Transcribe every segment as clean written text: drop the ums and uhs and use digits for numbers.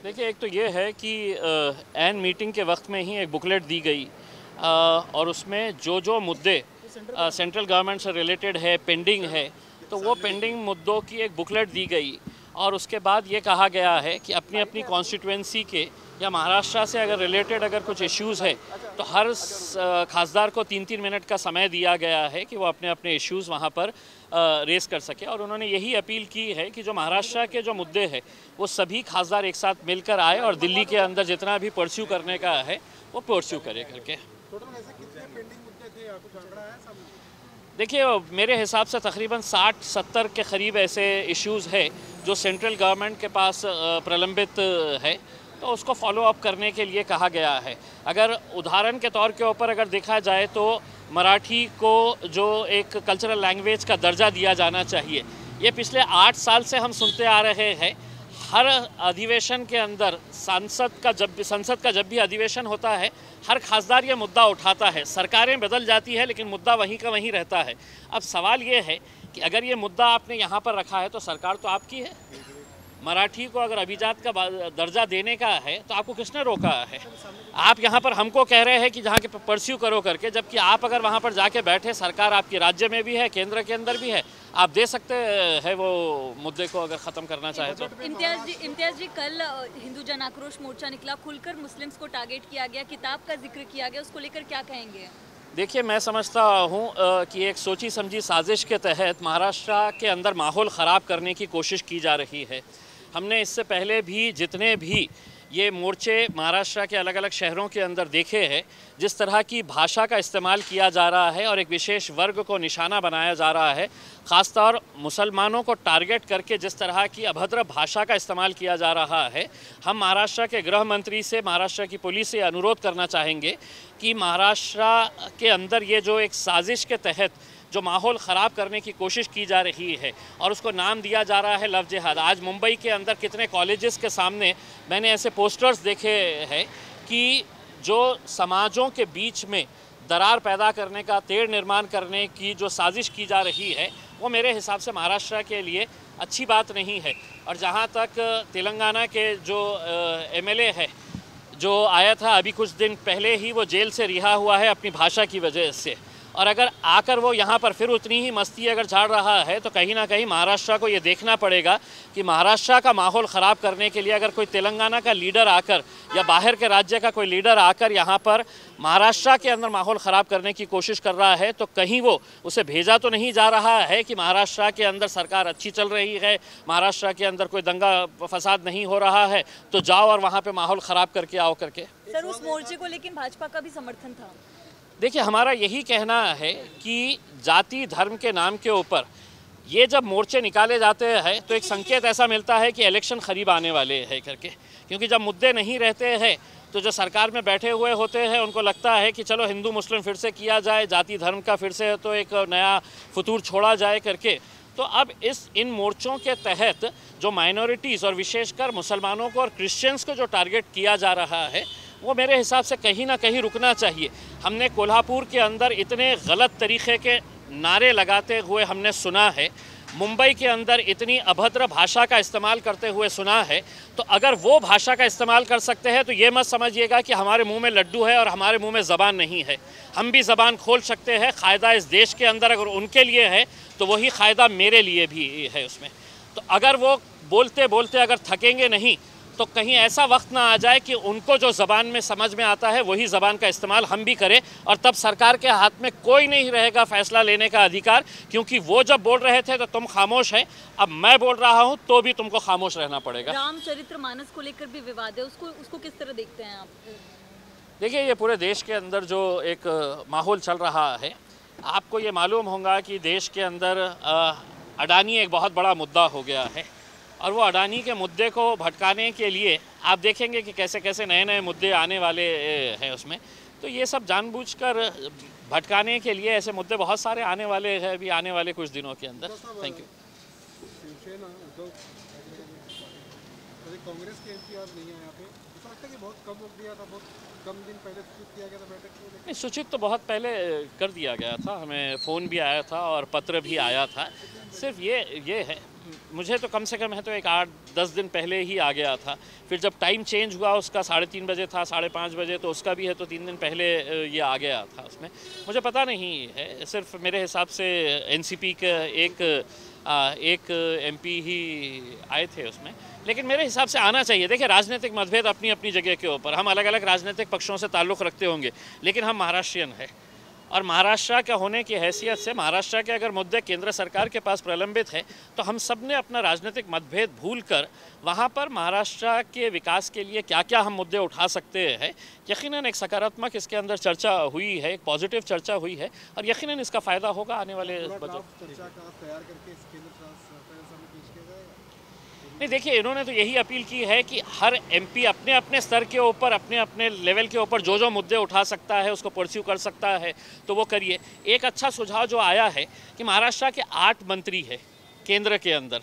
देखिए, एक तो ये है कि एन मीटिंग के वक्त में ही एक बुकलेट दी गई और उसमें जो जो मुद्दे सेंट्रल गवर्नमेंट से रिलेटेड है, पेंडिंग है, तो वो पेंडिंग मुद्दों की एक बुकलेट दी गई और उसके बाद ये कहा गया है कि अपनी अपनी कॉन्स्टिट्यूएंसी के या महाराष्ट्र से अगर रिलेटेड अगर कुछ इश्यूज़ है तो हर खासदार को 3-3 मिनट का समय दिया गया है कि वो अपने अपने इश्यूज़ वहाँ पर रेस कर सके। और उन्होंने यही अपील की है कि जो महाराष्ट्र के जो मुद्दे हैं वो सभी खासदार एक साथ मिलकर आए और दिल्ली के अंदर जितना भी परस्यू करने का है वो परस्यू करे करके। देखिए, मेरे हिसाब से तकरीबन 60-70 के करीब ऐसे इश्यूज़ है जो सेंट्रल गवर्नमेंट के पास प्रलंबित है, तो उसको फॉलो अप करने के लिए कहा गया है। अगर उदाहरण के तौर के ऊपर अगर देखा जाए तो मराठी को जो एक कल्चरल लैंग्वेज का दर्जा दिया जाना चाहिए, ये पिछले 8 साल से हम सुनते आ रहे हैं। हर अधिवेशन के अंदर संसद का जब भी अधिवेशन होता है, हर खासदार ये मुद्दा उठाता है। सरकारें बदल जाती है लेकिन मुद्दा वहीं का वहीं रहता है। अब सवाल ये है कि अगर ये मुद्दा आपने यहाँ पर रखा है तो सरकार तो आपकी है। मराठी को अगर अभिजात का दर्जा देने का है तो आपको किसने रोका है? आप यहाँ पर हमको कह रहे हैं कि जहाँ के परस्यू करो करके, जबकि आप अगर वहाँ पर जाके बैठे, सरकार आपकी राज्य में भी है, केंद्र के अंदर भी है, आप दे सकते हैं वो मुद्दे को अगर ख़त्म करना चाहे तो। इम्तियाज जी, कल हिंदू जन आक्रोश मोर्चा निकला, खुलकर मुस्लिम्स को टारगेट किया गया, किताब का जिक्र किया गया, उसको लेकर क्या कहेंगे? देखिए, मैं समझता हूँ कि एक सोची समझी साजिश के तहत महाराष्ट्र के अंदर माहौल ख़राब करने की कोशिश की जा रही है। हमने इससे पहले भी जितने भी ये मोर्चे महाराष्ट्र के अलग अलग शहरों के अंदर देखे हैं, जिस तरह की भाषा का इस्तेमाल किया जा रहा है और एक विशेष वर्ग को निशाना बनाया जा रहा है, ख़ासतौर मुसलमानों को टारगेट करके जिस तरह की अभद्र भाषा का इस्तेमाल किया जा रहा है, हम महाराष्ट्र के गृह मंत्री से, महाराष्ट्र की पुलिस से अनुरोध करना चाहेंगे कि महाराष्ट्र के अंदर ये जो एक साजिश के तहत जो माहौल ख़राब करने की कोशिश की जा रही है और उसको नाम दिया जा रहा है लव जिहाद। आज मुंबई के अंदर कितने कॉलेजेस के सामने मैंने ऐसे पोस्टर्स देखे हैं कि जो समाजों के बीच में दरार पैदा करने का, तेड़ निर्माण करने की जो साजिश की जा रही है, वो मेरे हिसाब से महाराष्ट्र के लिए अच्छी बात नहीं है। और जहाँ तक तेलंगाना के जो MLA है जो आया था अभी कुछ दिन पहले ही, वो जेल से रिहा हुआ है अपनी भाषा की वजह से, और अगर आकर वो यहाँ पर फिर उतनी ही मस्ती अगर झाड़ रहा है तो कहीं ना कहीं महाराष्ट्र को ये देखना पड़ेगा कि महाराष्ट्र का माहौल ख़राब करने के लिए अगर कोई तेलंगाना का लीडर आकर या बाहर के राज्य का कोई लीडर आकर यहाँ पर महाराष्ट्र के अंदर माहौल ख़राब करने की कोशिश कर रहा है तो कहीं वो उसे भेजा तो नहीं जा रहा है कि महाराष्ट्र के अंदर सरकार अच्छी चल रही है, महाराष्ट्र के अंदर कोई दंगा फसाद नहीं हो रहा है, तो जाओ और वहाँ पर माहौल ख़राब करके आओ करके। सर, उस मोर्चे को लेकिन भाजपा का भी समर्थन था। देखिए, हमारा यही कहना है कि जाति धर्म के नाम के ऊपर ये जब मोर्चे निकाले जाते हैं तो एक संकेत ऐसा मिलता है कि इलेक्शन करीब आने वाले हैं करके, क्योंकि जब मुद्दे नहीं रहते हैं तो जो सरकार में बैठे हुए होते हैं उनको लगता है कि चलो हिंदू मुस्लिम फिर से किया जाए, जाति धर्म का फिर से तो एक नया फतूर छोड़ा जाए करके। तो अब इन मोर्चों के तहत जो माइनॉरिटीज़ और विशेषकर मुसलमानों को और क्रिश्चियंस को जो टारगेट किया जा रहा है वो मेरे हिसाब से कहीं ना कहीं रुकना चाहिए। हमने कोल्हापुर के अंदर इतने गलत तरीके के नारे लगाते हुए हमने सुना है, मुंबई के अंदर इतनी अभद्र भाषा का इस्तेमाल करते हुए सुना है, तो अगर वो भाषा का इस्तेमाल कर सकते हैं तो ये मत समझिएगा कि हमारे मुंह में लड्डू है और हमारे मुंह में ज़बान नहीं है। हम भी ज़बान खोल सकते हैं। क़ायदा इस देश के अंदर अगर उनके लिए है तो वही क़ायदा मेरे लिए भी है उसमें। तो अगर वो बोलते बोलते अगर थकेंगे नहीं तो कहीं ऐसा वक्त ना आ जाए कि उनको जो ज़बान में समझ में आता है वही ज़बान का इस्तेमाल हम भी करें, और तब सरकार के हाथ में कोई नहीं रहेगा फ़ैसला लेने का अधिकार, क्योंकि वो जब बोल रहे थे तो तुम खामोश हैं, अब मैं बोल रहा हूं तो भी तुमको खामोश रहना पड़ेगा। रामचरितमानस को लेकर भी विवाद है, उसको किस तरह देखते हैं आप? देखिए, ये पूरे देश के अंदर जो एक माहौल चल रहा है, आपको ये मालूम होगा कि देश के अंदर अडानी एक बहुत बड़ा मुद्दा हो गया है, और वो अडानी के मुद्दे को भटकाने के लिए आप देखेंगे कि कैसे कैसे नए नए मुद्दे आने वाले हैं उसमें। तो ये सब जानबूझकर भटकाने के लिए ऐसे मुद्दे बहुत सारे आने वाले हैं अभी आने वाले कुछ दिनों के अंदर। Thank you. कांग्रेस के एमपी आज नहीं है यहाँ पे, ऐसा लगता है कि बहुत कम वक्त दिया था, बहुत कम दिन पहले सूचित किया गया था बैठक को। नहीं, सूचित तो बहुत पहले कर दिया गया था, हमें फ़ोन भी आया था और पत्र भी आया था। सिर्फ ये है मुझे तो कम से कम है तो एक 8-10 दिन पहले ही आ गया था। फिर जब टाइम चेंज हुआ उसका 3:30 बजे था, 5:30 बजे, तो उसका भी है तो 3 दिन पहले ये आ गया था उसमें। मुझे पता नहीं है, सिर्फ मेरे हिसाब से एनसीपी के एक एमपी ही आए थे उसमें, लेकिन मेरे हिसाब से आना चाहिए। देखिए, राजनीतिक मतभेद अपनी अपनी जगह के ऊपर, हम अलग अलग राजनीतिक पक्षों से ताल्लुक़ रखते होंगे, लेकिन हम महाराष्ट्रियन हैं और महाराष्ट्र के होने की हैसियत से महाराष्ट्र के अगर मुद्दे केंद्र सरकार के पास प्रलंबित है तो हम सब ने अपना राजनीतिक मतभेद भूलकर वहाँ पर महाराष्ट्र के विकास के लिए क्या क्या हम मुद्दे उठा सकते हैं। यकीनन एक सकारात्मक इसके अंदर चर्चा हुई है, एक पॉजिटिव चर्चा हुई है और यकीनन इसका फ़ायदा होगा आने वाले नहीं। देखिए, इन्होंने तो यही अपील की है कि हर एमपी अपने अपने स्तर के ऊपर, अपने अपने लेवल के ऊपर जो मुद्दे उठा सकता है उसको परस्यू कर सकता है तो वो करिए। एक अच्छा सुझाव जो आया है कि महाराष्ट्र के 8 मंत्री हैं केंद्र के अंदर,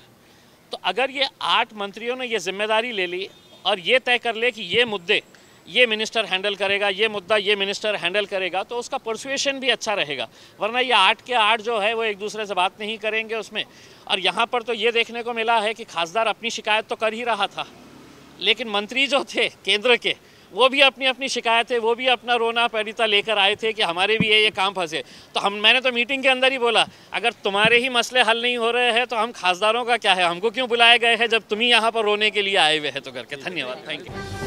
तो अगर ये 8 मंत्रियों ने ये जिम्मेदारी ले ली और ये तय कर ले कि ये मुद्दे ये मिनिस्टर हैंडल करेगा, ये मुद्दा ये मिनिस्टर हैंडल करेगा, तो उसका परसुएशन भी अच्छा रहेगा। वरना ये 8 के 8 जो है वो एक दूसरे से बात नहीं करेंगे उसमें। और यहाँ पर तो ये देखने को मिला है कि खासदार अपनी शिकायत तो कर ही रहा था, लेकिन मंत्री जो थे केंद्र के वो भी अपनी अपनी शिकायत है, वो भी अपना रोना पीड़िता लेकर आए थे कि हमारे भी ये काम फंसे। तो मैंने तो मीटिंग के अंदर ही बोला, अगर तुम्हारे ही मसले हल नहीं हो रहे हैं तो हम खासदारों का क्या है, हमको क्यों बुलाए गए हैं जब तुम ही यहाँ पर रोने के लिए आए हुए हैं तो करके। धन्यवाद, थैंक यू।